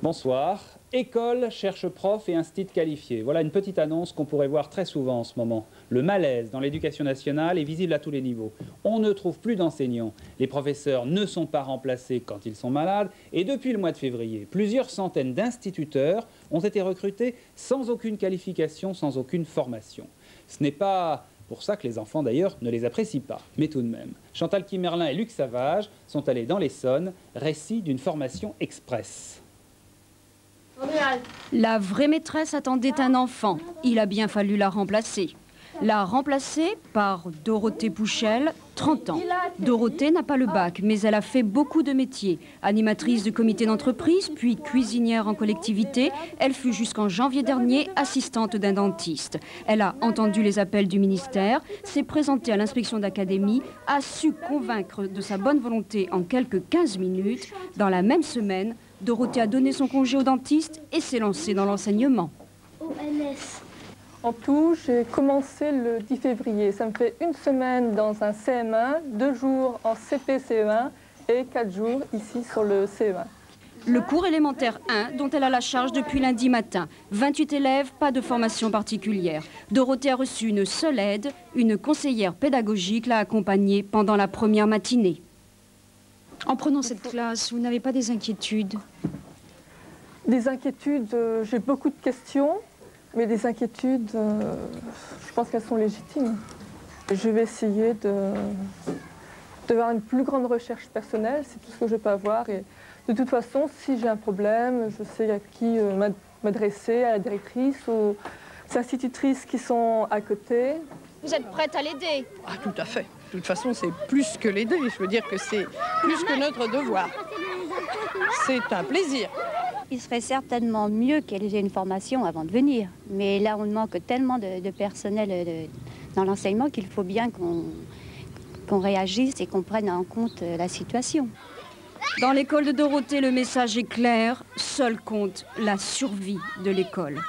Bonsoir. École cherche prof et institut qualifié. Voilà une petite annonce qu'on pourrait voir très souvent en ce moment. Le malaise dans l'éducation nationale est visible à tous les niveaux. On ne trouve plus d'enseignants. Les professeurs ne sont pas remplacés quand ils sont malades. Et depuis le mois de février, plusieurs centaines d'instituteurs ont été recrutés sans aucune qualification, sans aucune formation. Ce n'est pas pour ça que les enfants, d'ailleurs, ne les apprécient pas. Mais tout de même, Chantal Kimerlin et Luc Savage sont allés dans l'Essonne, récit d'une formation express. La vraie maîtresse attendait un enfant. Il a bien fallu la remplacer. La remplacer par Dorothée Pouchel, 30 ans. Dorothée n'a pas le bac, mais elle a fait beaucoup de métiers. Animatrice de comité d'entreprise, puis cuisinière en collectivité, elle fut jusqu'en janvier dernier assistante d'un dentiste. Elle a entendu les appels du ministère, s'est présentée à l'inspection d'académie, a su convaincre de sa bonne volonté en quelques 15 minutes. Dans la même semaine, Dorothée a donné son congé au dentiste et s'est lancée dans l'enseignement. En tout, j'ai commencé le 10 février. Ça me fait une semaine dans un CM1, 2 jours en CP-CE1 et 4 jours ici sur le CE1. Le cours élémentaire 1, dont elle a la charge depuis lundi matin. 28 élèves, pas de formation particulière. Dorothée a reçu une seule aide, une conseillère pédagogique l'a accompagnée pendant la première matinée. En prenant cette classe, vous n'avez pas des inquiétudes? Des inquiétudes, j'ai beaucoup de questions. Mais des inquiétudes, je pense qu'elles sont légitimes. Je vais essayer d'avoir une plus grande recherche personnelle, c'est tout ce que je peux avoir. Et de toute façon, si j'ai un problème, je sais à qui m'adresser, à la directrice, aux institutrices qui sont à côté. Vous êtes prête à l'aider? Ah, tout à fait. De toute façon, c'est plus que l'aider. Je veux dire que c'est plus que notre devoir. C'est un plaisir. Il serait certainement mieux qu'elle ait une formation avant de venir. Mais là, on manque tellement de personnel dans l'enseignement qu'il faut bien qu'on réagisse et qu'on prenne en compte la situation. Dans l'école de Dorothée, le message est clair. Seul compte la survie de l'école.